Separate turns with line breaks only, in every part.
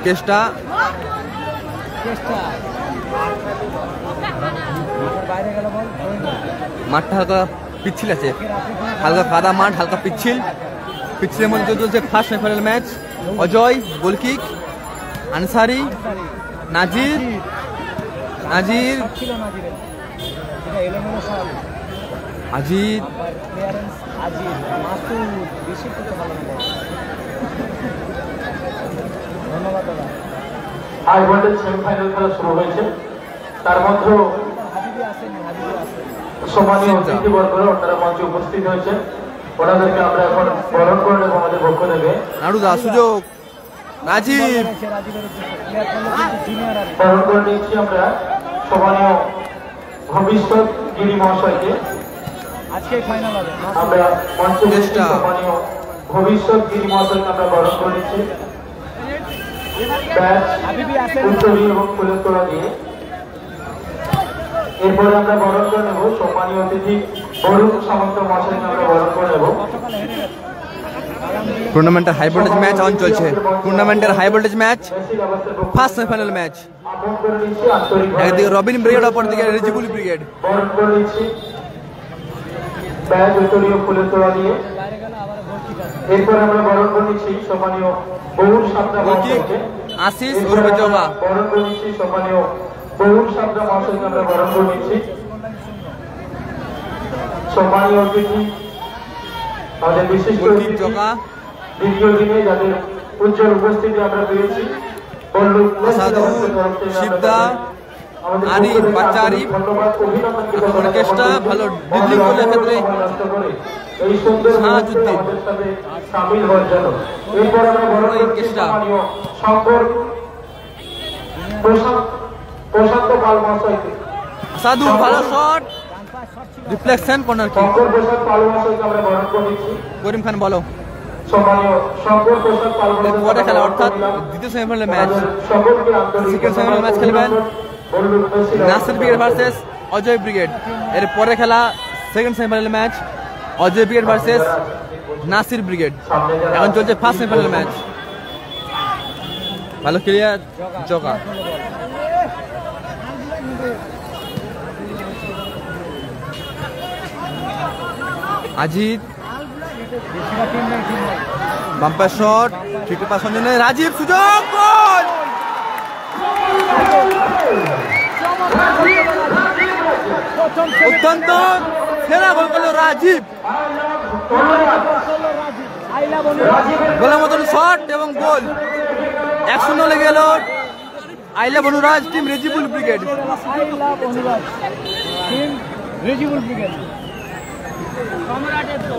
চেষ্টা মাঠটা হালকা পিচ্ছিল আছে, হালকা কাদা মাঠ, হালকা পিচ্ছিলের মধ্যে চলছে first semifinal match. Ajay goal kick, Ansari, Nazir Azid,
high voltage semifinal খেলা শুরু হয়েছে। তার মধ্যে সম্মানীয় অতিথিবর্গরা ওনারা মঞ্চে উপস্থিত হয়েছে, ওনাদেরকে আমরা এখন বরণ করে নেব আমাদের পক্ষ থেকে।
নাড়ুদা সুযোগ, রাজীব
বরণ করে নিচ্ছি আমরা সম্মানীয় ভবিষ্যৎ গিরি মহাশয়কে। আমরা মঞ্চে সম্মানীয় ভবিষ্যৎ গিরি মহাশয়কে আমরা বরণ করে নিচ্ছি উত্তরী এবং ফুলের তোলা দিয়ে। এরপরে আমরা বরণ করে নেব সম্মানীয় অতিথি বরুণ সামন্ত মহাশয়কে আমরা বরণ করে নেব।
টুর্নামেন্টের হাই ভোল্টেজ ম্যাচ অন চলছে, টুর্নামেন্টের high voltage match, first semifinal match. একদিকে রবিন ব্রিগেড, অপরদিকে রেজিবুল ব্রিগেড।
বরণ করে নিচ্ছি ব্যাগ উত্তরীয় ফুলের তোলা দিয়ে। এরপর আমরা বরণ করে নিচ্ছি সম্মানীয় বহুল সাবধান মহাশয়কে।
আশিস উর্বে জগা
বরণ করে নিচ্ছি সম্মানীয় বহুল সাবধান মহাশয়কে আমরা বরণ করে নিচ্ছি। সম্মানীয় অতিথি আমাদের বিশিষ্ট
জগা,
দ্বিতীয় দিনে যাদের উজ্জ্বল উপস্থিতি আমরা পেয়েছি,
শিবদা, আরিফ, বাচ্চা আরিফ, অর্কেস্ট্রা ভালো ডিডলিং করলে ক্ষেত্রে
এই সুন্দর আমাদের সাথে সামিল হওয়ার জন্য। এরপর আমরা বরণ করছি সম্মানীয় শঙ্কর প্রশান্ত পাল মহাশয়কে।
সাধু ভালো shot, reflection corner kick.
Shankar Prasad Pal মহাশয়কে আমরা বরণ করে নিচ্ছি।
করিম খান বলো।
সম্মানীয় শঙ্কর প্রসাদ পাল মহাশয়
পরে খেলা, অর্থাৎ দ্বিতীয় সেমিফাইনাল ম্যাচ,
সকলকে আন্তরিক
সেকেন্ড সেমিফাইনাল ম্যাচ খেলবেন Nasir brigade versus Ajay brigade. এর পরে খেলা second semifinal match, Ajay brigade versus Nasir brigade. এখন চলছে ফার্স্ট সেমিফাইনাল ম্যাচ। ভালো ক্লিয়ার জগা, আজিদ, বাম্পার শট, ঠিক পাস সঞ্জনে, রাজীব সুযোগ, গোল! অত্যন্ত সেরা গোল করলো রাজীব, গোলের মতন শট এবং গোল। 1-0 লেগে গেল আইলা বনুরাজ টিম রেজিবুল ব্রিগেড।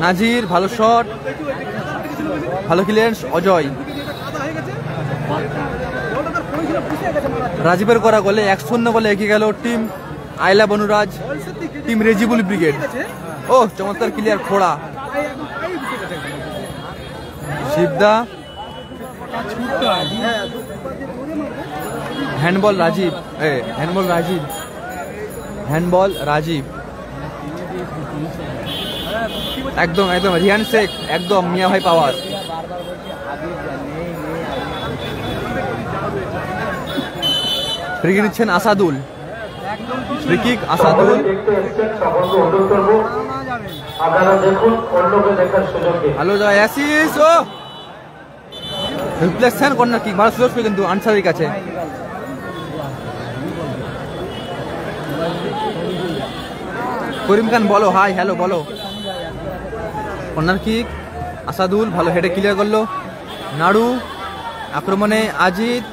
নাজির ভালো শট, ভালো ক্লিয়ারেন্স, অজয়। রাজীবের করা গোলে 1-0 গোলে এগিয়ে গেল টিম আইলা বনুরাজ টিম রেজিবুল ব্রিগেড। ও চমৎকার ক্লিয়ার খোড়া, শিবদা, হ্যান্ডবল রাজীব, হ্যান্ডবল রাজীব, একদম রিয়ান শেখ, একদম মিয়া ভাই পাওয়ার। ফ্রি কিক নিচ্ছেন আসাদুল, ফ্রি কিক আসাদুল। ভালো যায় অ্যাসিস্ট, ও রিফ্লেকশন কর্নার কিক, ভালো সুযোগ কিন্তু আনসারির কাছে। করিম খান বলো, হাই হ্যালো বলো। কর্নার কিক আসাদুল, ভালো হেডে ক্লিয়ার করলো। নাড়ু আক্রমণে আজিদ,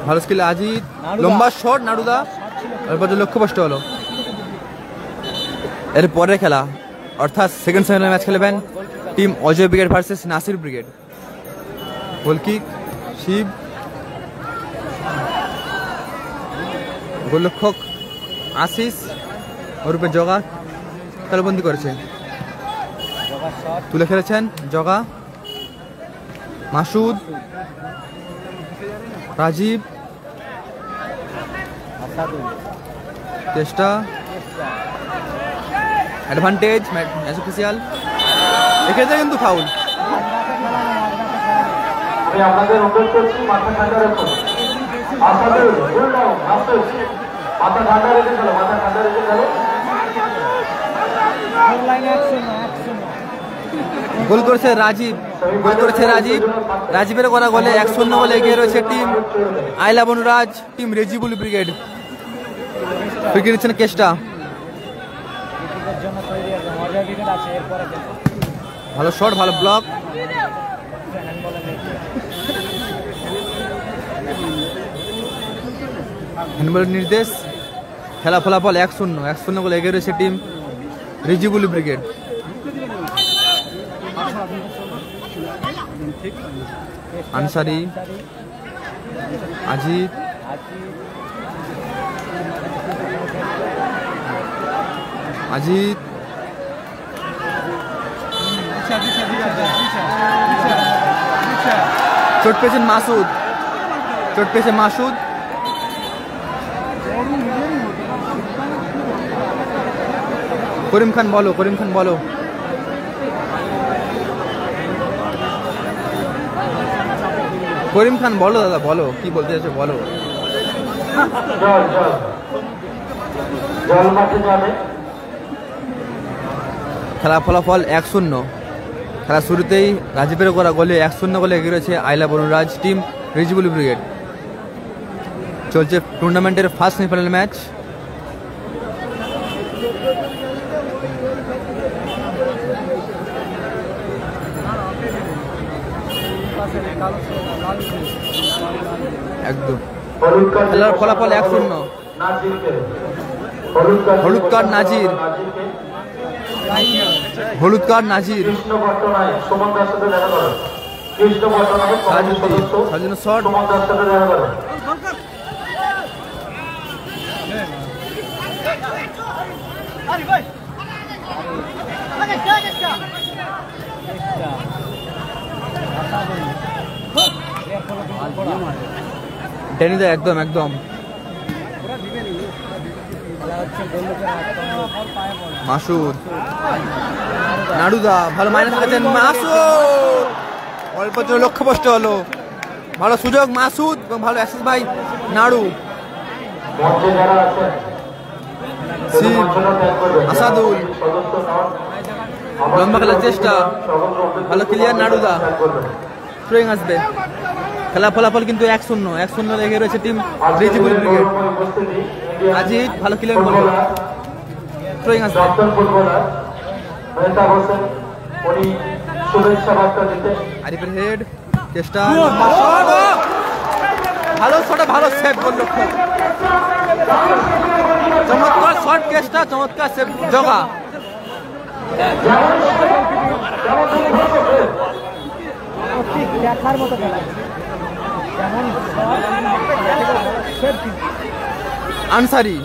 ভালো স্কিল আজিদ, লম্বা শট নাড়ুদা, এরপর লক্ষ্যভ্রষ্ট হলো। এর পরের খেলা অর্থাৎ সেকেন্ড সেমিফাইনাল ম্যাচ খেলবেন team Ajay brigade versus Nasir brigade. Goal kick Shiv, গোলরক্ষক আশিস ওরূপে জগা তালবন্দি করেছে, তুলে খেলেছেন জগা, মাসুদ, রাজীব, চেষ্টা, অ্যাডভান্টেজ ম্যাচ অফিসিয়াল, এক্ষেত্রে কিন্তু ফাউল।
আমি আপনাদের অনুরোধ করছি মাথা ঠান্ডা রাখুন। আসাদুল ফুল ডাউন মাসুদ মাথা ঠান্ডা রেখে চলো, মাথা ঠান্ডা রেখে চলো।
গোল করেছে রাজীব, গোল করেছে রাজীব। রাজীবের করা গোলে 1-0 গোলে এগিয়ে রয়েছে টিম আইলা Banraj, team Rejibul brigade. Free দিচ্ছেন কেষ্টা, ভালো শট, ভালো ব্লক। হ্যান্ডবলের নির্দেশ, খেলা ফলাফল 1-0 গোলে এগিয়ে রয়েছে টিম রেজিবুল ব্রিগেড। আনসারি, আজিত, আজিত, চোট পেয়েছেন মাসুদ, চোট পেয়েছে মাসুদ। করিম খান বলো, করিম খান বলো। করিম খান বলো দাদা, বলো কি বলতে চাইছো বলো। খেলা ফলাফল 1-0। খেলা শুরুতেই রাজীবের করা গোলে 1-0 গোলে এগিয়ে রয়েছে আইলা বনরাজ, টিম রেজিবুল ব্রিগেড। চলছে টুর্নামেন্টের ফার্স্ট সেমিফাইনাল ম্যাচ। একদম খেলার ফলাফল 1-0। হলুদ কার্ড নাজির, হলুদ কার্ড নাজির। শট, ডেনিদা একদম একদম। মাসুদ, নাড়ুদা ভালো মাইনাস করেছেন। মাসুদ অল্প লক্ষ্যভ্রষ্ট হলো, ভালো সুযোগ মাসুদ এবং ভালো অ্যাসিস্ট ভাই নাড়ু। আসাদুল লম্বা খেলার চেষ্টা, ভালো ক্লিয়ার নাড়ুদা, থ্রোয়িং আসবে। খেলা ফলাফল কিন্তু 1-0 লেগে রয়েছে টিম রেজিবুল ব্রিগেড। আজিত ভালো ক্লিয়ার করলো, থ্রোয়িং আসবে। আরিফের হেড, চেষ্টা, ভালো শট, ভালো সেভ করলো, চমৎকার শট চেষ্টা, চমৎকার সেভ জগা। দেখার মতো খেলা, আনসারি,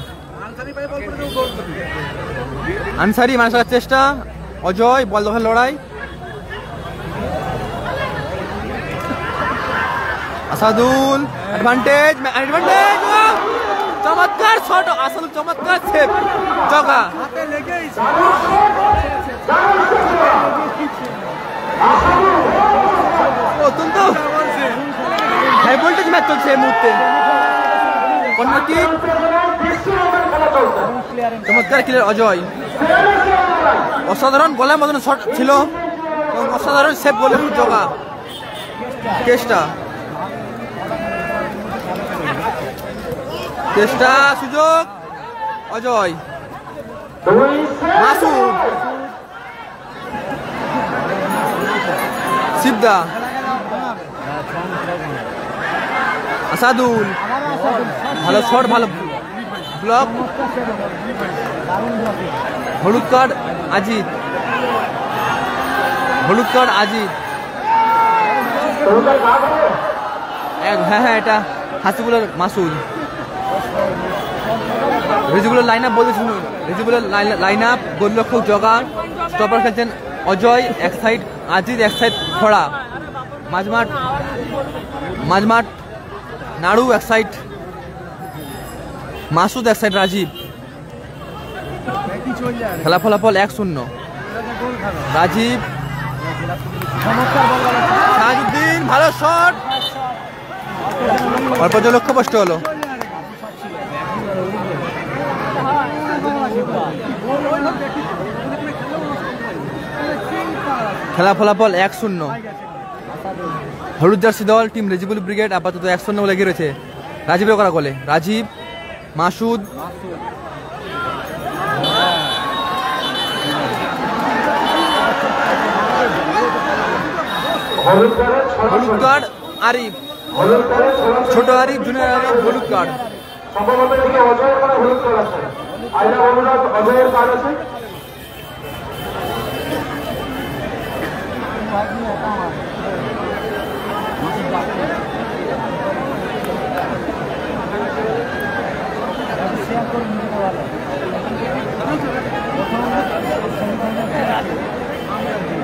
আনসারি মানুষের চেষ্টা, অজয় বল দখল লড়াই। আসাদুল অ্যাডভান্টেজ, অ্যাডভান্টেজ, চমৎকার শট, আসাদুল চমৎকার সেভ জগা। অত্যন্ত হাই ভোল্টেজ ম্যাচ চলছে এই মুহূর্তে। চমৎকার ক্লিয়ার অজয়, অসাধারণ গোলের মতন শট ছিল এবং অসাধারণ সেভ গোলের জগা। চেষ্টা, চেষ্টা, সুযোগ, অজয়, মাসুদ, শিবদা, আসাদুল ভালো শট, ভালো ব্লক। হলুদ কার্ড আজিত, হলুদ কার্ড আজিত। হ্যাঁ হ্যাঁ, এটা হাসিবুলের মাসুদ। রেজিবুলের লাইন আপ বলতে শুনুন, রেজিবুলের লাইন আপ গোলরক্ষক জগা, স্টপার খেলছেন অজয়, এক সাইড আজিত, এক সাইড খড়া, মাঝমাঠ নাড়ু, এক সাইড মাসুদ, এক সাইড রাজীব। খেলা ফলাফল 1-0। রাজীব সাহাজউদ্দিন ভালো শট, অল্প যে লক্ষ্যভ্রষ্ট হলো। খেলা ফলাফল 1-0। হলুদ জার্সি দল টিম রেজিবুল ব্রিগেড আপাতত 1-0 বলে এগিয়ে রয়েছে। রাজীবের করা গোলে রাজীব, মাসুদ, হলুদ কার্ড আরিফ, ছোট আরিফ, জুনিয়র আরিফ, হলুদ কার্ড।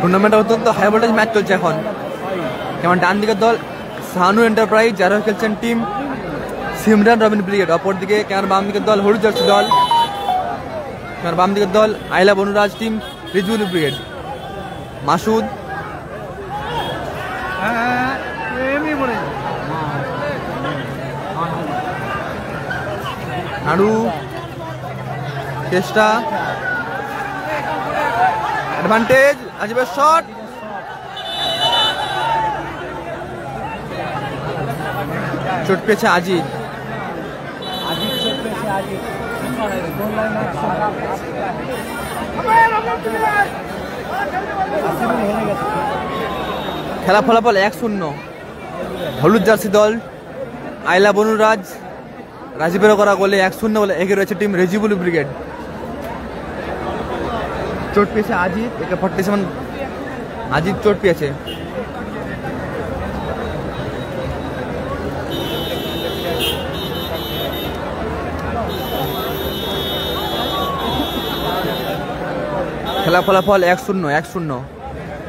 টুর্নামেন্টে অত্যন্ত হাই ভোল্টেজ ম্যাচ চলছে এখন। যেমন ডান দিকের দল সানু এন্টারপ্রাইজ, যারা খেলছেন টিম সিমরান রবিন ব্রিগেড। অপরদিকে কেন বাম দিকের দল হলুদ জার্সি দল, কেন বাম দিকের দল আইলা বনুরাজ টিম রিজুল ব্রিগেড। মাসুদ, নাড়ু, চেষ্টা, অ্যাডভান্টেজ, রাজীবের শট, চোট পেয়েছে আজিদ। খেলা ফলাফল 1-0। হলুদ জার্সি দল আইলা বনুরাজ রাজীবের করা গোলে 1-0 বলে এগিয়ে রয়েছে টিম রেজিবুল ব্রিগেড। চোট পেয়েছে আজিদ, একে 47 আজিদ চোট পেয়েছে। খেলা ফলাফল 1-0।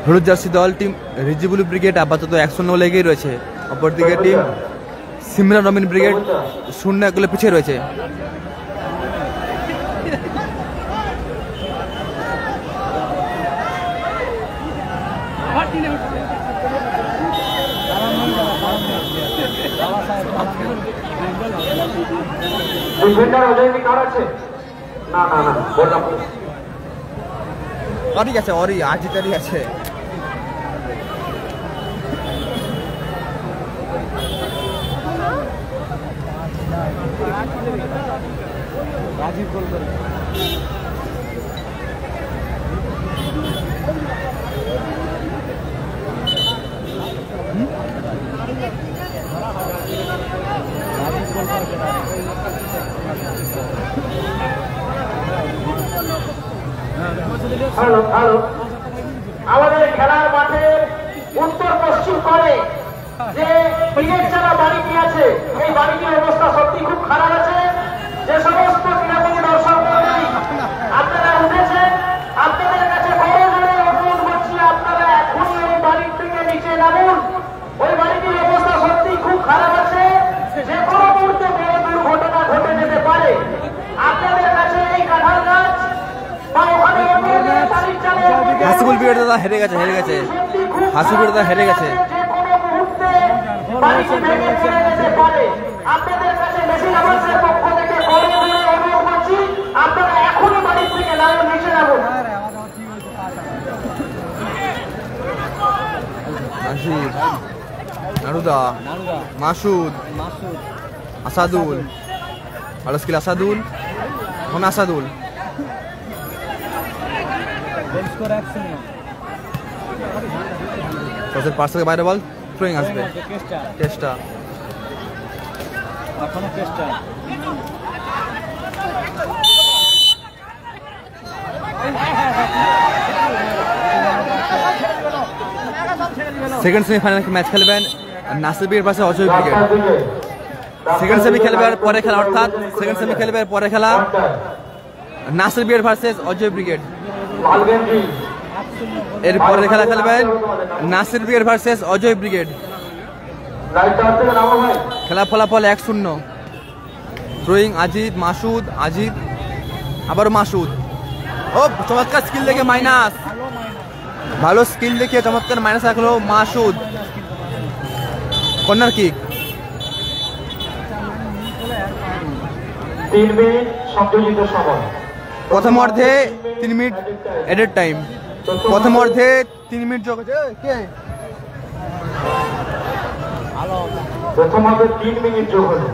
হলুদ জার্সি দল টিম রিজিবুল ব্রিগেড আপাতত 1-0 বলে এগিয়ে রয়েছে। অপরদিকে টিম সিমরান রবিন ব্রিগেড 0-1 গোলে পিছিয়ে রয়েছে। অরি আছে, অরি আজিতারই আছে। রাজীব গোল করে
আমাদের খেলার মাঠে উত্তর পশ্চিম করে যে ব্রিগেড যারা বাড়িটি আছে, এই বাড়িটির অবস্থা সত্যি খুব খারাপ আছে। যে সমস্ত ক্রীড়াপতি দর্শক আপনারা উঠেছেন, আপনাদের কাছে বড় জোরে অনুরোধ করছি, আপনারা এখনই ওই বাড়ির থেকে নিচে নামুন। ওই বাড়িটির অবস্থা সত্যি খুব খারাপ আছে, যে কোনো মুহূর্তে বড় দুর্ঘটনা ঘটে যেতে পারে। আপনাদের কাছে এই কাঁঠাল গাছ বা ওখানে
হাসিবুল ব্রিগেড দাদা হেরে গেছে, হাসিবুল দাদা হেরে গেছে।
আপনাদের কাছে মেশিন আবাসের পক্ষ থেকে অনুরোধ করছি, আপনারা এখনই বাড়ির থেকে নিচে নামুন।
নারুদা, মাসুদ, আসাদুল, ভালো স্কিল আসাদুল, আসাদুল পাঁচ থেকে বাইরে বল থ্রোয়িং আসবে। চেষ্টা সেকেন্ড সেমিফাইনাল ম্যাচ খেলবেন নাসির ব্রিগেড পাশে অজয় ব্রিগেড। সেকেন্ড সেমি খেলবে আর পরে খেলা, অর্থাৎ সেকেন্ড সেমি খেলবে আর পরে খেলা Nasir brigade versus Ajay brigade. এর পরের খেলা খেলবেন Nasir brigade versus Ajay brigade. খেলা ফলাফল 1-0। থ্রোয়িং আজিদ, মাসুদ, আজিদ, আবার মাসুদ। ও চমৎকার স্কিল দেখে মাইনাস, ভালো স্কিল দেখিয়ে চমৎকার মাইনাস রাখলো মাসুদ। Corner kick.
3 মিনিট সংযোজিত সময়।
প্রথম অর্ধে 3 মিনিট এডেড টাইম। প্রথম অর্ধে 3 মিনিট যোগ হয়েছে।
প্রথম অর্ধে 3 মিনিট যোগ হলো।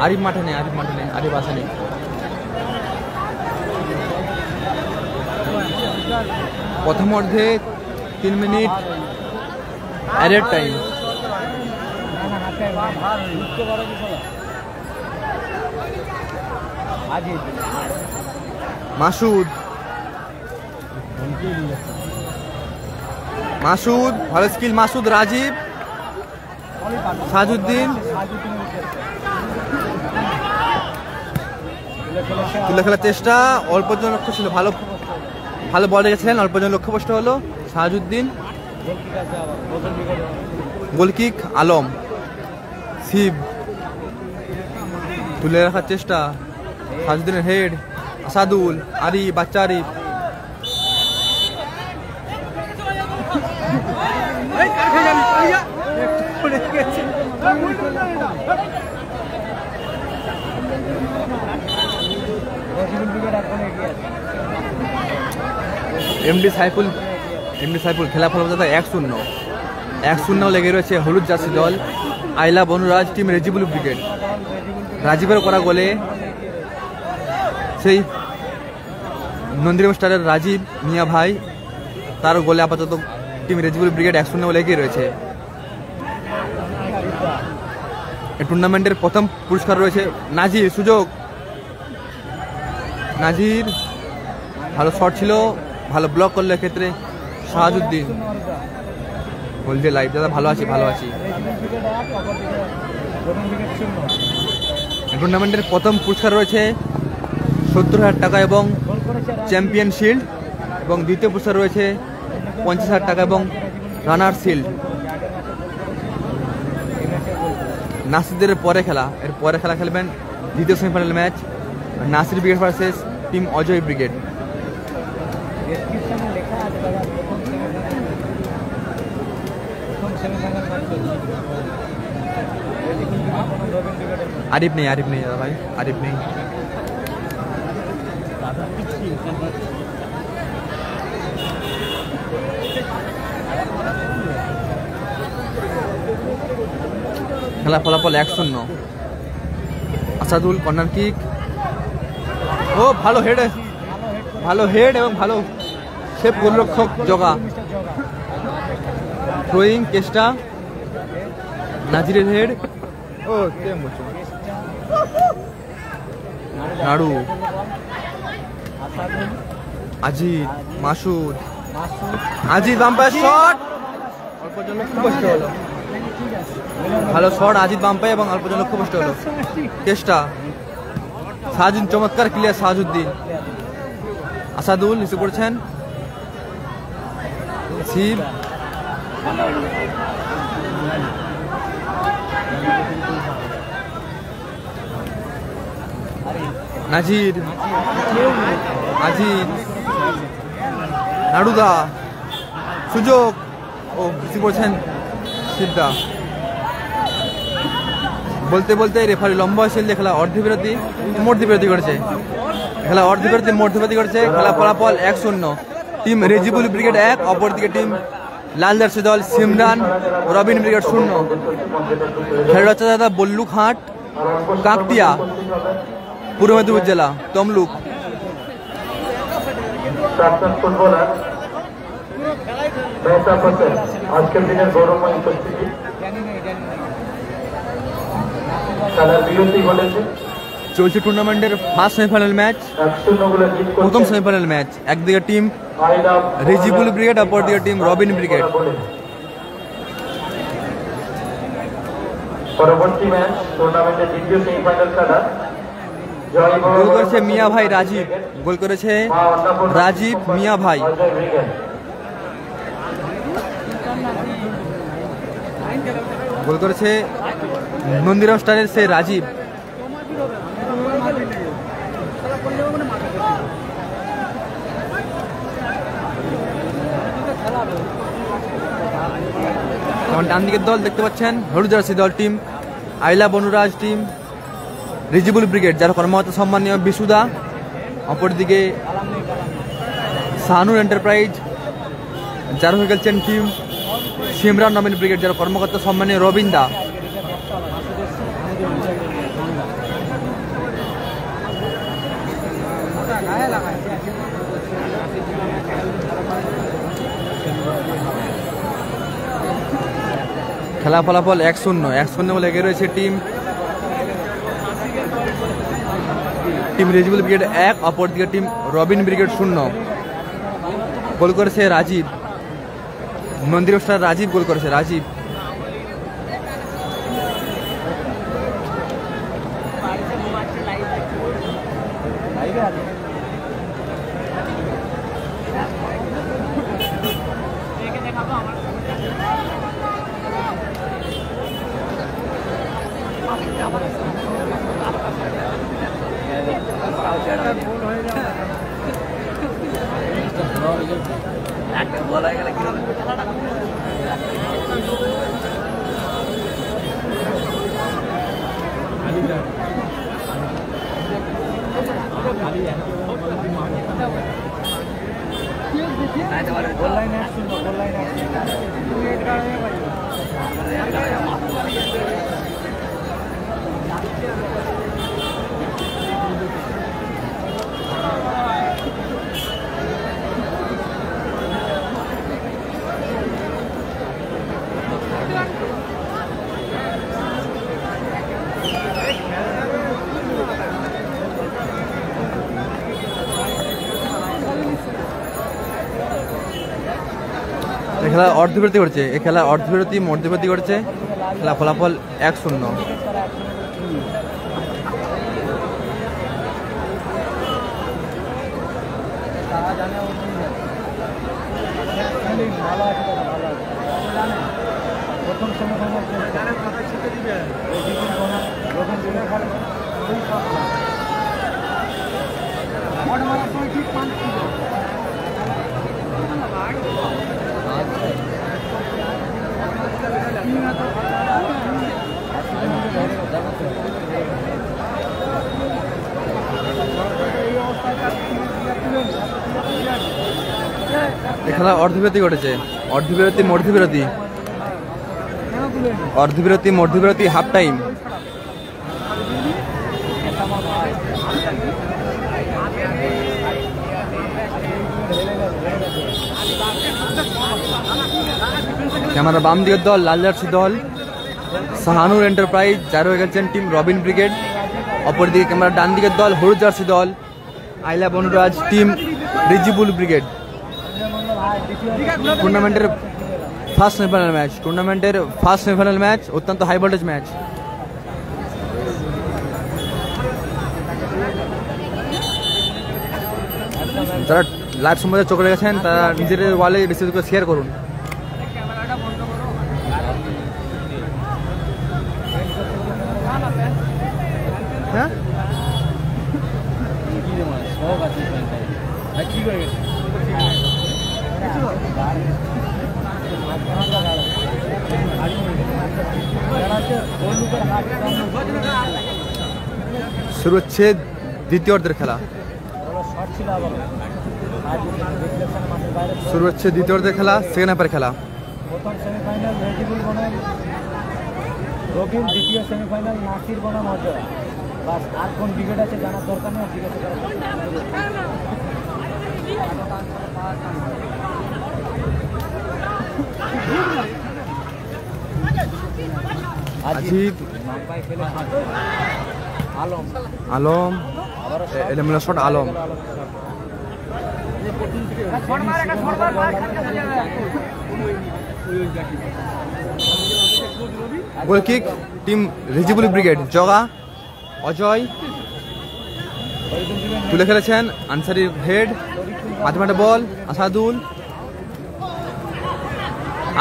আরিফ মাঠে নেই, আরিফ আসে নেই। প্রথম অর্ধে 3 মিনিট অ্যাডেড টাইম। মাসুদ ভালো স্কিল। মাসুদ, রাজীব, সাজউদ্দিন তুলে খেলার চেষ্টা, অল্প জন লক্ষ্য ছিল। ভালো ভালো বল রেখেছিলেন, অল্প জন লক্ষ্যভ্রষ্ট হলো সাজউদ্দিন। গোলকিক আলম। শিব তুলে রাখার চেষ্টা, সাজউদ্দিনের হেড। আসাদুল, আরিফ, বাচ্চা আরিফ। এমডি সাইফুল খেলা ফলাফল 1-0 লেগে রয়েছে হলুদ জার্সি দল আইলা বনুরাজ টিম রেজিবুল ব্রিগেড। রাজীবের করা গোলে সেই নন্দিরাম স্টারের রাজীব মিয়া ভাই, তার গোলে আপাতত টিম রেজিবুল ব্রিগেড 1-0 লেগে রয়েছে। এই টুর্নামেন্টের প্রথম পুরস্কার রয়েছে নাজির। সুযোগ, নাজির ভালো শট ছিল, ভালো ব্লক করলো এক্ষেত্রে সাহাজউদ্দিন। বলছে লাইভ দাদা ভালো আছি। টুর্নামেন্টের প্রথম পুরস্কার রয়েছে 70,000 টাকা এবং চ্যাম্পিয়ন শিল্ড, এবং দ্বিতীয় পুরস্কার রয়েছে 50,000 টাকা এবং রানার শিল্ড। নাসিরদের এর পরে খেলা খেলবেন দ্বিতীয় semifinal match Nasir brigade versus team Ajay brigade. Arif নেই দাদা ভাই, আরিফ নেই। খেলা ফলাফল 1-0। Asadul corner kick. ও ভালো হেড এবং ভালো সেভ গোলরক্ষক জগা। থ্রোয়িং চেষ্টা, নাজিরের হেড। ও নাড়ু, আজিদ, মাসুদ, আজিদ বাম্পায়ার শট, অল্প জন লক্ষ্যভ্রষ্ট হলো। ভালো শট আজিদ বাম্পায় এবং অল্প জন লক্ষ্যভ্রষ্ট হলো। চেষ্টা সাজুদ্দিন, চমৎকার ক্লিয়ার সাজউদ্দিন। আসাদুল নিচে পড়ছেন। শিব, নাজির, আজিদ, নাড়ুদা। সুযোগ, ও নিচে পড়ছেন শিবদা। বলতে রেফারি লম্বা হুইসেল দিয়ে খেলা অর্ধবিরতি মধ্যবিরতি করেছে। খেলা ফলাফল 1-0। টিম রেজিবুল ব্রিগেড 1, অপরদিকে টিম লাল জার্সি দল সিমরান রবিন ব্রিগেড 0। খেলা হচ্ছে দাদা বল্লুঘাট, কাকটিয়া, পূর্ব মেদিনীপুর জেলা, তমলুক।
ফুটবলার আজকের দিনের গৌরবময় উপস্থিতি।
চলছে টুর্নামেন্টের ফার্স্ট সেমিফাইনাল ম্যাচ, প্রথম সেমিফাইনাল ম্যাচ। একদিকে টিম রেজিবুল ব্রিগেড, অপরদিকে টিম রবিন ব্রিগেড।
পরবর্তী ম্যাচ টুর্নামেন্টের দ্বিতীয় সেমিফাইনাল খেলা।
গোল করেছে মিয়া ভাই রাজীব, গোল করেছে নন্দিরাম স্টারের সে রাজীব। ডান দিকের দল দেখতে পাচ্ছেন হলুদ জার্সি দল টিম আইলা বনুরাজ টিম রিজিবুল ব্রিগেড, যার কর্মকর্তা সম্মানীয় বিশুদা। অপরদিকে শাহানুর এন্টারপ্রাইজ, যার হয়ে গেছেন টিম সিমরান নবীন ব্রিগেড, যার কর্মকর্তা সম্মানীয় রবীন্দা। খেলা ফলাফল 1-0 বলে এগিয়ে রয়েছে টিম রিজিবুল ব্রিগেড 1, অপরদিকে টিম রবিন ব্রিগেড 0। গোল করেছে রাজীব, মন্দির স্টার রাজীব গোল করেছে রাজীব। খেলা অর্ধবিরতি করছে, এই খেলা অর্ধবিরতি মধ্যবিরতি করছে। খেলা ফলাফল 1-0। খেলা অর্ধবিরতি ঘটেছে, অর্ধবিরতি মধ্যবিরতি হাফ টাইম। ক্যামেরা বাম দিকের দল লাল জার্সি দল শাহানুর এন্টারপ্রাইজ, যার হয়ে গেছেন টিম রবিন ব্রিগেড। অপরদিকে ক্যামেরা ডান দিকের দল হলুদ জার্সি দল আইলা বনুরাজ টিম রিজিবুল ব্রিগেড। টুর্নামেন্টের ফার্স্ট সেমিফাইনাল ম্যাচ, অত্যন্ত হাই ভোল্টেজ ম্যাচ। যারা লাইভ সম্বন্ধে চোখ রেখেছেন তারা নিজেদের ওয়ালে বেশি করে শেয়ার করুন। হ্যাঁ শুরু হচ্ছে দ্বিতীয় অর্ধের খেলা, সেকেন্ড হাফের খেলা।
প্রথম সেমিফাইনাল রেজিবুল বনাম রবিন, দ্বিতীয় সেমিফাইনাল নাসির বনাম অজয়। বাস আর কোন ব্রিগেড আছে জানার দরকার নেই, জিজ্ঞাসা করার
আজিব আলম এলোমেলো শট আলম। গোল কিক টিম রিজিবুল ব্রিগেড, জগা অজয় তুলে খেলেছেন আনসারির হেড, মাঝে বল আসাদুল,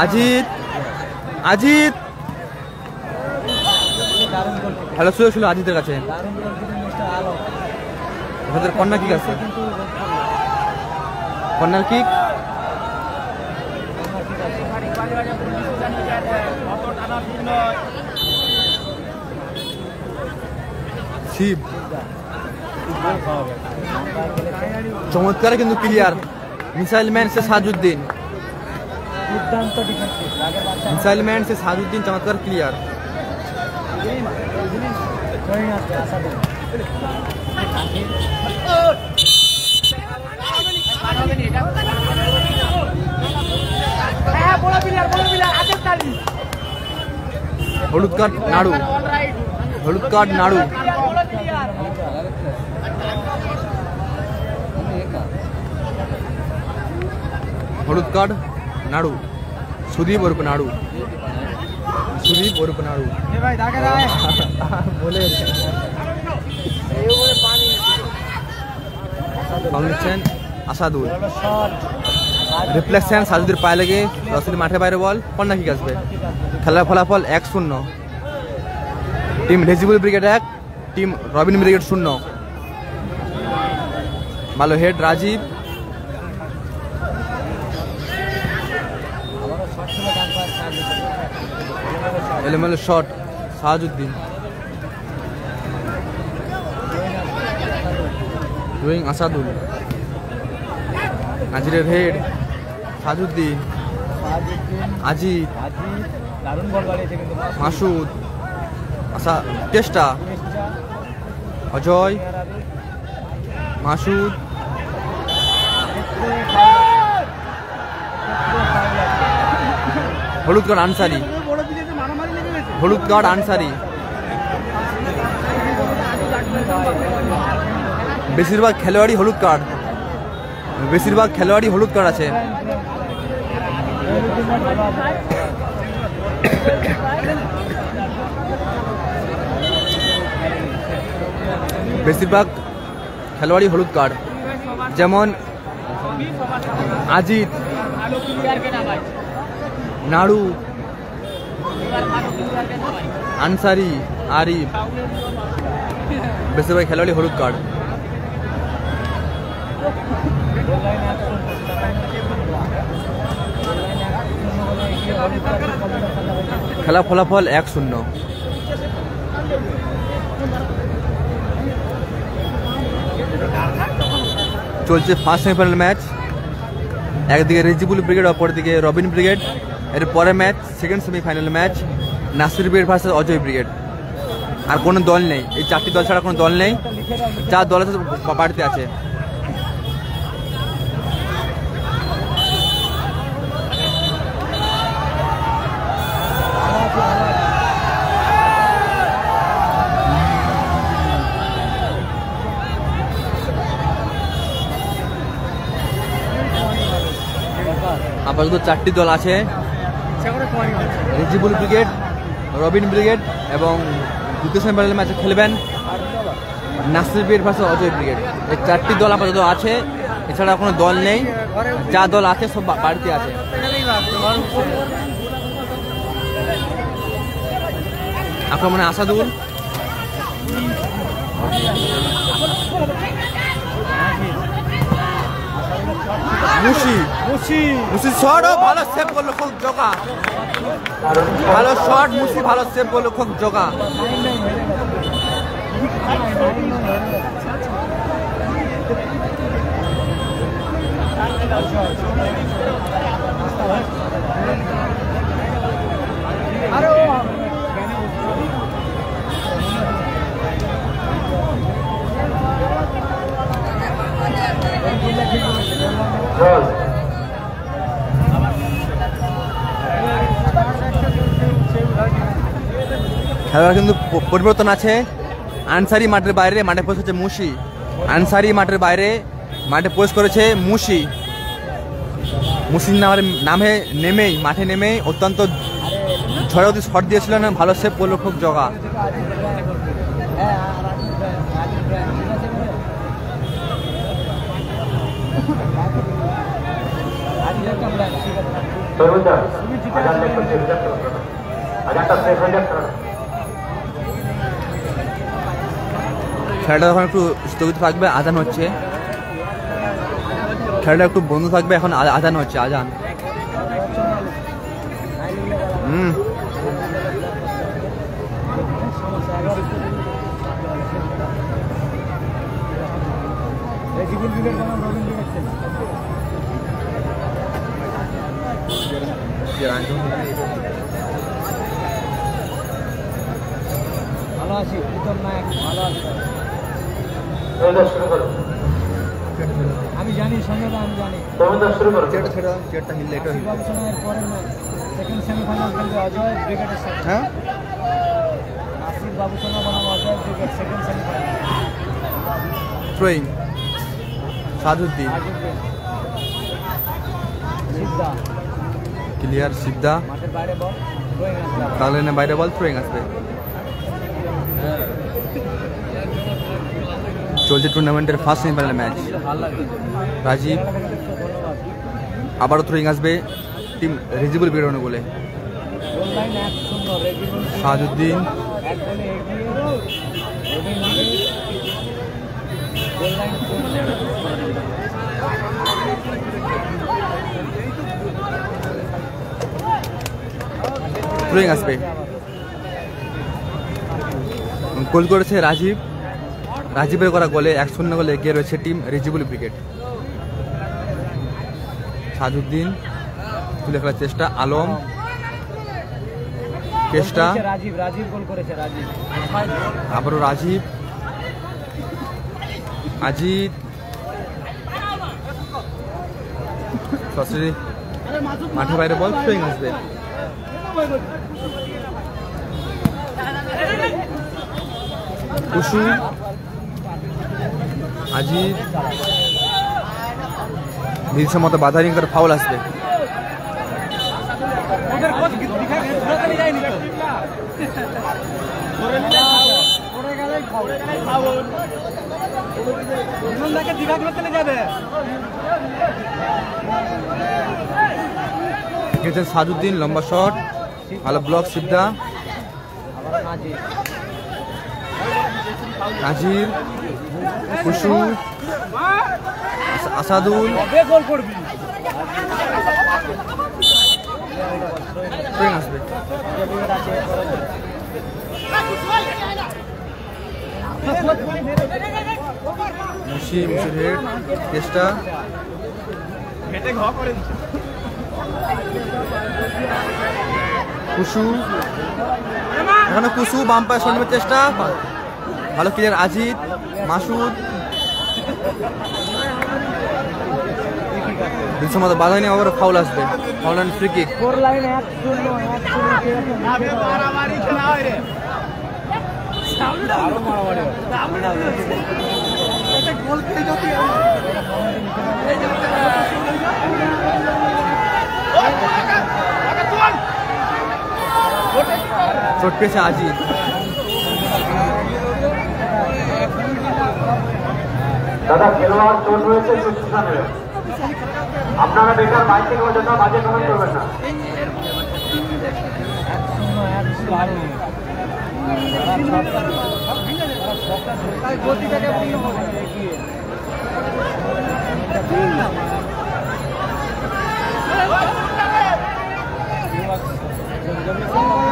আজিত ভালো সুযোগ ছিল আজিতের কাছে।
দারুণ গোলকিপিং মিস্টার আলম।
ওদের কর্নার কিক আছে,
কিন্তু
কর্নার কিক শিব চমৎকার কিন্তু ক্লিয়ার। মিসাইল ম্যান সে সাজুদ্দিন,
দুর্দান্ত ডিফেন্সিভ। আগের বাচ্চা
মিসাইল ম্যান সে সাজুদ্দিন চমৎকার ক্লিয়ার।
ট্রেনিং আসছে আসাদুল।
হলুদ কার্ড নাড়ু, হলুদ কার্ড নাড়ু। হলুদ কার্ড নাড়ু, সুদীপ ওরূপ নাড়ু, সুদীপ ওরূপ নাড়ু বলে নিচ্ছেন আসাদুল। রিফ্লেকশন সাজুদের পায়ে লেগে সরাসরি মাঠে বাইরে বল, কর্নার কিক আসবে। খেলার ফলাফল 1-0। Team Rejibul brigade 1, team Robin brigade 0। ভালো হেড রাজীব, এলোমেলো shot Sahajuddin, rowing Asadul, নাজিরের head সাজুদ্দিন, আজিদ,
দারুণ বল বাড়িয়েছে কিন্তু
মাসুদ, আশা চেষ্টা, অজয়, মাসুদ, হলুদ কার্ড আনসারি, হলুদ কার্ড আনসারি। বেশিরভাগ খেলোয়াড়ই হলুদ কার্ড, বেশিরভাগ খেলোয়াড়ই হলুদ কার্ড আছে। বেশিরভাগ খেলোয়াড়ই হলুদ কার্ড, যেমন আজিত, নাড়ু, আনসারি, আরিফ, বেশিরভাগ খেলোয়াড়ই হলুদ কার্ড। খেলা ফলাফল 1-0। চলছে ফার্স্ট সেমিফাইনাল ম্যাচ। একদিকে রেজিবুল ব্রিগেড, অপরদিকে রবিন ব্রিগেড। এর পরে match second semifinal match Nasir brigade versus Ajay brigade. আর কোনো দল নেই, এই 4টি দল ছাড়া কোনো দল নেই। যা দল আছে বাড়িতে আছে। আপাতত 4টি দল আছে, রেজিবুল ব্রিগেড, রবিন ব্রিগেড এবং দ্বিতীয় সেমিফাইনাল ম্যাচে খেলবেন Nasir brigade versus Ajay brigade. এই 4টি দল আপাতত আছে, এছাড়া কোনো দল নেই। যা দল আছে সব বাড়িতে আছে। আক্রমণে আসাদুল, মুশি, মুশি শট, ভালো সেভ করলো, খুব জগা, ভালো শট মুশি, ভালো সেভ করলো, খুব জগা। খেলার কিন্তু পরিবর্তন আছে। আনসারি মাঠের বাইরে, মাঠে পোস্ট হচ্ছে মুশি। আনসারি মাঠের বাইরে, মাঠে পোস্ট করেছে মুশি। মুশির নামে নেমেই, মাঠে নেমেই অত্যন্ত ঝড়ে শট দিয়েছিলেন, ভালো সেভ করলো, খুব জগা। খেলাটা এখন একটু স্থগিত থাকবে, আজান হচ্ছে। খেলাটা একটু বন্ধ থাকবে, এখন আজান হচ্ছে, আজান।
ভালো আছি, প্রীতম নায়ক ভালো আছে। আমি জানি সঞ্জয়, আমি জানি
চেয়ারটা হিললে এটা হিলবে।
বাবুসোনার পরের সেকেন্ড সেমিফাইনাল খেলবে অজয় ব্রিগেডের সাথে।
হ্যাঁ,
নাসির বাবুসোনা বনাম Ajay brigade second semifinal.
Throwing Sajuddin,
Siddha
clear, Siddha
মাঠের বাইরে বল, থ্রোয়িং আসবে।
তাহলে বাইরে বল, থ্রোয়িং আসবে। চলছে টুর্নামেন্টের ফার্স্ট সেমিফাইনাল ম্যাচ। রাজীব আবারও থ্রোয়িং আসবে, টিম রিজিবল বেরোনো বলে। সাজুদ্দিন থ্রোয়িং আসবে। গোল করেছে রাজীব। রাজীবের করা গোলে 1-0 গোলে এগিয়ে রয়েছে টিম রিজিবল ব্রিগেড। সাজুদ্দিন তুলে খেলার চেষ্টা, আলম চেষ্টা,
রাজীব গোল করেছে। রাজীব
আবারও রাজীব, আজিত মাঠের বাইরে বল, থ্রোয়িং আসবে। কুসু, আজিত নিজের মতো বাধা নিয়ে ফাউল আসবে। সাজুদ্দিন লম্বা শট, ভালো ব্লক, সিদ্ধা, নাজির, কুসু, আসাদুল, আসবে। মুশির হেড চেষ্টা, কুসু, এখানে কুসু বাম পায়ে শট নেওয়ার চেষ্টা, ভালো ক্লিয়ার। আজিত, মাসুদ মতো বাধা নিয়ে আবার ফাউল আসবে। Foul and free kick. চোট পেয়েছে আজিত।
দাদা খেলোয়াড় চোট হয়েছে, সুস্থতা নেবেন। আপনারা বেকার বাইক থেকে অযথা বাজে কমেন্ট করবেন না।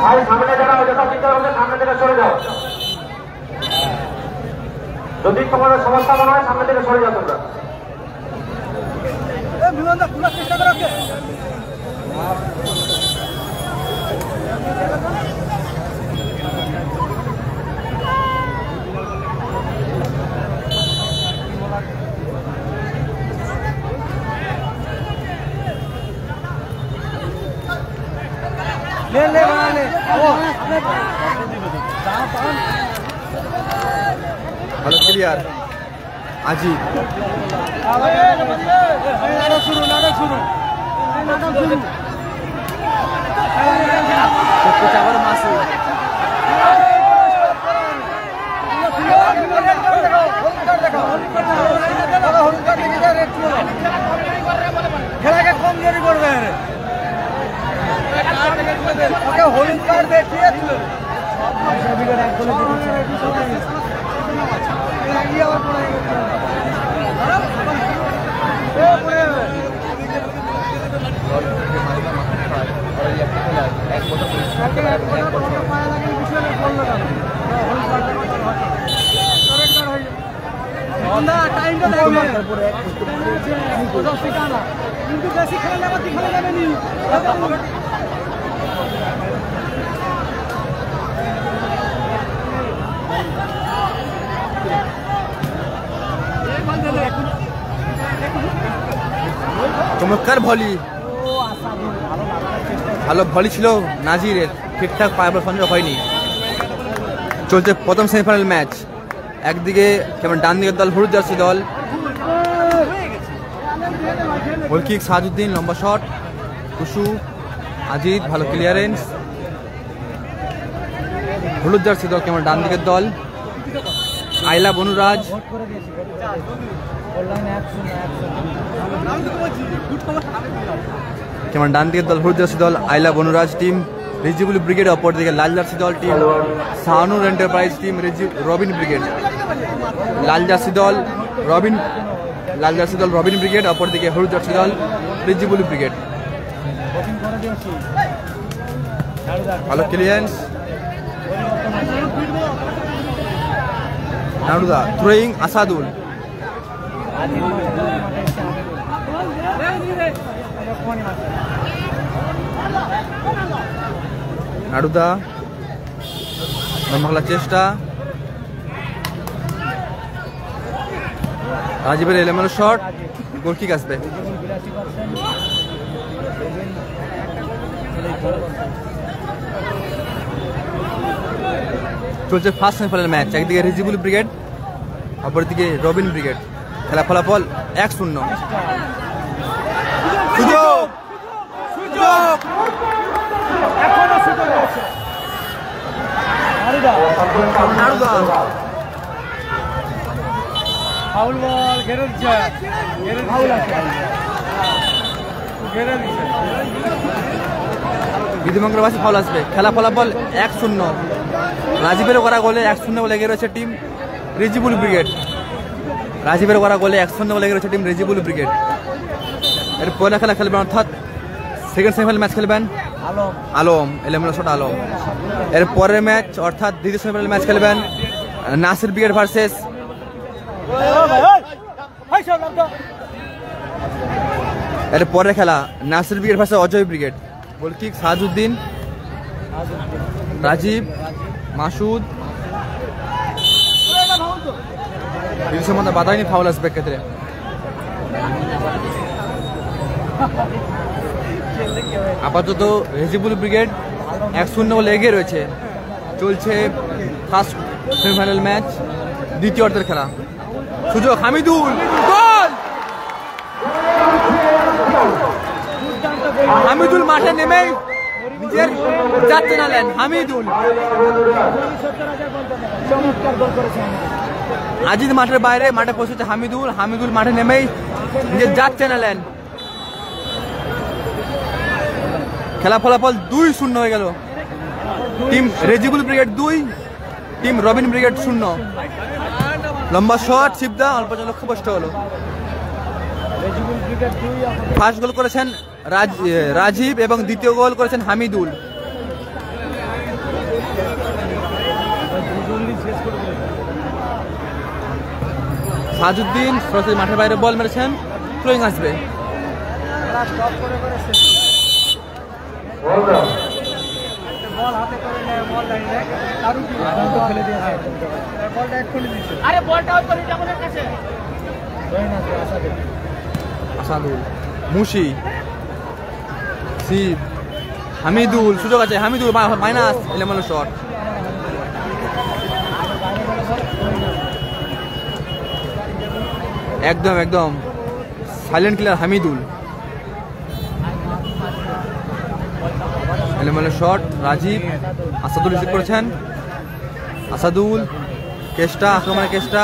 ভাই সামনে যারা অযথা চিন্তা করবে, সামনে থেকে সরে যাও। যদি তোমাদের সমস্যা মনে হয় সামনে থেকে সরে যাও তোমরা।
ভালো ক্লিয়ার, আজিত আবার মাসুদ,
খেলাকে কমজোরি করবে, হলুদ কার্ড দেখিয়ে তারপরে এক কিন্তু বেশি খেলে আবার দিখালে যাবে নি
চমৎকার ভলি, ভালো ভলি ছিল নাজিরের, ঠিকঠাক পায়ে সংযোগ হয়নি। চলছে প্রথম সেমিফাইনাল ম্যাচ। একদিকে কেমন ডান দিকের দল হলুদ জার্সি দল, গোল কিক সাজউদ্দিন, লম্বা শট কুসু আজিদ, ভালো ক্লিয়ারেন্স। হলুদ জার্সি দল কেমন ডান দিকের দল, আইলা বনুরাজ, কেমন ডান দিকের দল হলুদ জার্সি দল আইলা বনুরাজ টিম, রিজিবুল ব্রিগেড অপর দিকে লাল জার্সি দল team, Shahanur enterprise team, Robin brigade. লাল জার্সি দল রবিন ব্রিগেড অপর দিকে হলুদ জার্সি দল রিজিবুল ব্রিগেড। ভালো ক্লিয়ারেন্স, নারুদা থ্রোয়িং আসাদুল, নারুদা লম্বা চেষ্টা, রাজীবের এলোমেলো শট, গোল কিক আসবে। চলছে ফার্স্ট সেমিফাইনাল ম্যাচ। একদিকে রিজিবুল ব্রিগেড অপরদিকে রবিন ব্রিগেড। খেলা ফলাফল 1-0। সুযোগ সুযোগ বিধিমঙ্গলবাসী ফাউল আসবে। খেলা ফলাফল 1-0। রাজীবের করা গোলে 1-0 বলে এগিয়ে রয়েছে টিম রিজিবুল ব্রিগেড। রাজীবের করা গোলে 1-0 বলে এগিয়ে রয়েছে টিম রিজিবুল ব্রিগেড। এর পয়লা খেলা খেলবেন, অর্থাৎ সেকেন্ড সেমিফাইনাল ম্যাচ খেলবেন আলম, এলোমেলো শট আলম। এর পরের ম্যাচ অর্থাৎ দ্বিতীয় সেমিফাইনাল ম্যাচ খেলবেন নাসির ব্রিগেড ভার্সেস, এর পরের খেলা Nasir brigade versus Ajay brigade. Goal kick Sajuddin, Rajib, Masud. তিরিশের মধ্যে বাধা হয়নি, ফাউল আসবে ক্ষেত্রে। আপাতত রিজিবুল ব্রিগেড 1-0 বলে এগিয়ে রয়েছে। চলছে ফার্স্ট সেমিফাইনাল ম্যাচ, দ্বিতীয় অর্ধের খেলা। সুযোগ হামিদুল, গোল! হামিদুল মাঠে নেমে নিজের যাচ্ছে নালেন। হামিদুল আজিদ মাঠের বাইরে, মাঠে পৌঁছেছে হামিদুল মাঠে নেমেই নিজের যাচ্ছে নালেন। খেলা ফলাফল 2-0 হয়ে গেল। Team Rijibul brigade 2, team Robin brigade 0। লম্বা শট শিবদা, অল্প লক্ষ্যভ্রষ্ট হলো। ফার্স্ট গোল করেছেন রাজীব এবং দ্বিতীয় গোল করেছেন হামিদুল। সাজউদ্দিন সরাসরি মাঠের বাইরে বল মেরেছেন, থ্রোয়িং আসবে। আসাদুল, মুশি, শিব, হামিদুল, সুযোগ আছে। হামিদুল মাইনাস, এলোমেলো শট। একদম সাইলেন্ট কিলার হামিদুল। এলোমেলো শট, রাজীব, আসাদুল রিসিভ করেছেন। আসাদুল, কেষ্টা, আক্রমণের কেষ্টা।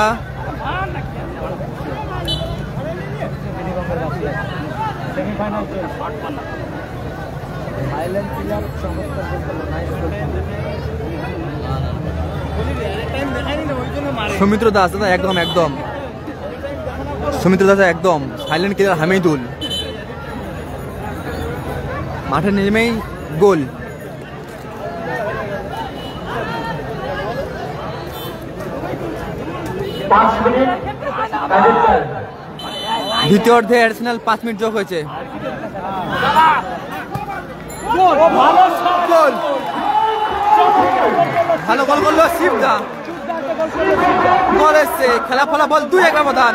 সৌমিত্র দাস দাদা একদম সৌমিত্র দাদা একদম সাইলেন্ট কিলার হামিদুল। মাঠে নেমেই গোল।
পাঁচ মিনিট
দ্বিতীয় অর্ধে অ্যাডিশনাল 5 মিনিট যোগ হয়েছে। গোল, ভালো গোল করলো শিবদা, গোল এসছে। খেলা ফলাফল 2-1 ব্যবধান।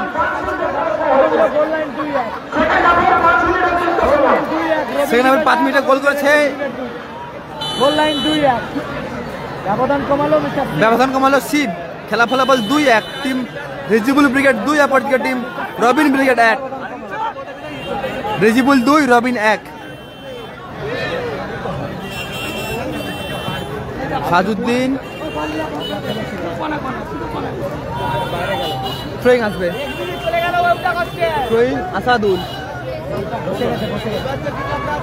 সেকেন্ড হাফে 5 মিনিটে গোল করেছে।
গোল লাইন 2-1,
ব্যবধান কমালো শিব। খেলা ফলাফল 2-1। টিম রেজিবুল ব্রিগেড 2, অপরদিকে team Robin brigade 1। Rezibul 2, Robin 1। Sajuddin throwing আসবে। থ্রোয়িং আসাদুল,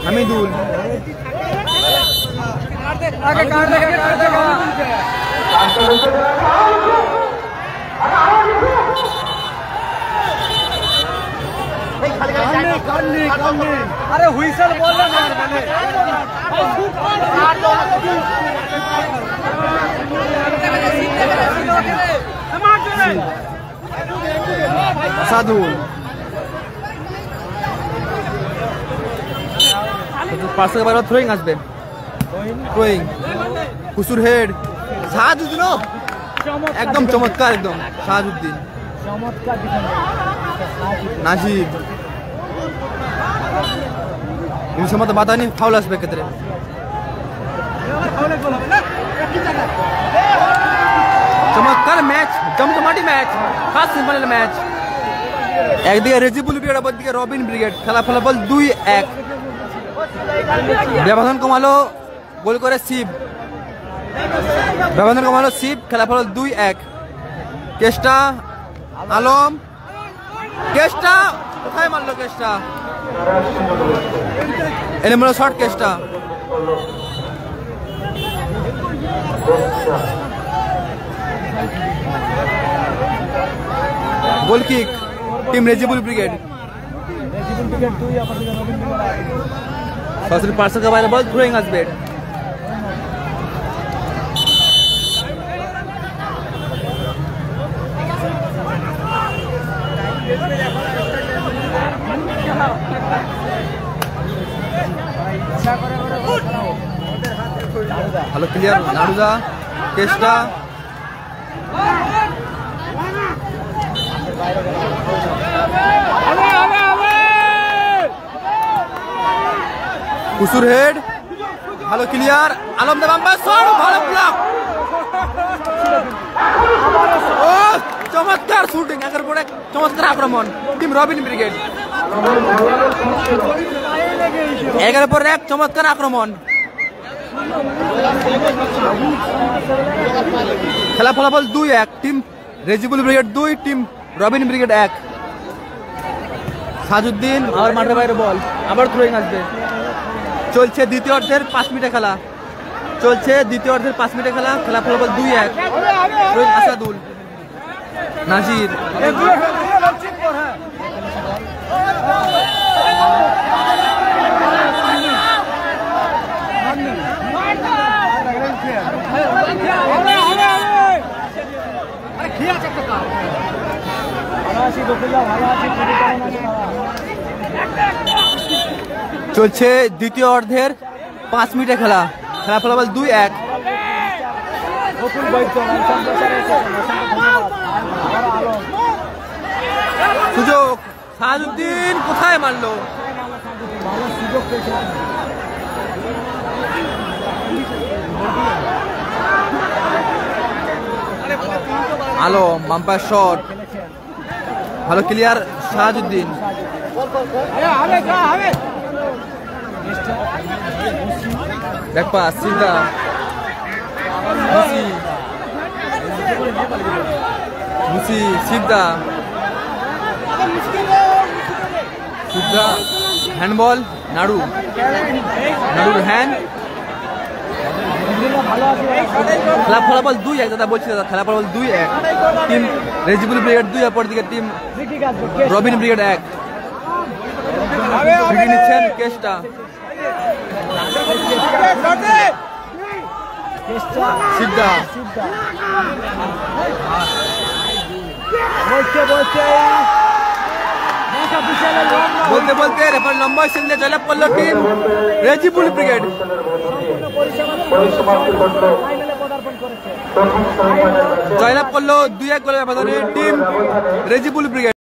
হামিদুল,
আরে হুইসেল বললেন
আসাদুল, পাশে এবার থ্রোয়িং আসবে। থ্রোয়িং, কুসুর হেড, সাহাজউদ্দিন একদম চমৎকার, একদম সাহাজউদ্দিন,
চমৎকার
নাজিব। ইংলিশের মতো বাধা নেই, ফাউল আসবে ক্ষেত্রে। চমৎকার ম্যাচ, জমজমাটি ম্যাচ, ফার্স্ট সেমিফাইনাল ম্যাচ। একদিকে রেজিবুল ব্রিগেড, অপরদিকে রবিন ব্রিগেড। খেলা ফলাফল 2-1। ব্যবধান কমালো গোল করে শিব। ব্যবধান কমালো শিব। খেলা ফলাফল 2-1। কেষ্টা, আলম, কেষ্টা কোথায় মারলো? কেষ্টা এনে মারলো শর্ট। কেষ্টা গোল কিক, টিম রেজিবুল ব্রিগেড। সরাসরি পার্সেলকে বাইরে বল, থ্রোয়িং আসবে। ভালো ক্লিয়ার, নাড়ুদা, কেষ্টা, কুসুর হেড, ভালো ক্লিয়ার, আলম দেব আম্পায়ার শট, ভালো ব্লক। ও চমৎকার শুটিং, একের পর এক চমৎকার আক্রমণ টিম রবিন ব্রিগেড। একের পর এক চমৎকার আক্রমণ। খেলা ফলাফল 2-1। Team Rejibul brigade 2, team Robin brigade 1। Sajuddin আবার মাঠের বাইরে বল, আবার থ্রোয়িং আসবে। চলছে দ্বিতীয় অর্ধের 5 মিনিটে খেলা। চলছে দ্বিতীয় অর্ধের 5 মিনিটে খেলা। খেলা ফলাফল 2-1। থ্রোয়িং আসাদুল, নাজির, চলছে দ্বিতীয় অর্ধের 5 মিনিটে খেলা। খেলা ফলাফল 2-1। সুযোগ, সাজউদ্দিন কোথায় মারলো? আলম, আম্পায়ার শট, ভালো ক্লিয়ার, সাজউদ্দিন। ব্যাক পাস, সিদ্ধা, মুসি, সিদ্ধা, সিদ্ধা, হ্যান্ডবল, নাড়ু, নাড়ুর হ্যান্ড। খেলা ফলাফল 2-1 দাদা, বলছি দাদা, খেলা ফলাফল 2-1। টিম রেজিবুল ব্রিগেড 2, অপরদিকে টিম রবিন ব্রিগেড 1। ফ্রি নিচ্ছেন কেষ্টা, সিদ্ধা,
বলছে
বলতে বলতে রেফার লম্বা সিল দিয়ে জয়লাভ করলো টিম রেজিবুল ব্রিগেড। জয়লাভ করলো 2-1 গোলের ব্যবধানে টিম রেজিবুল ব্রিগেড।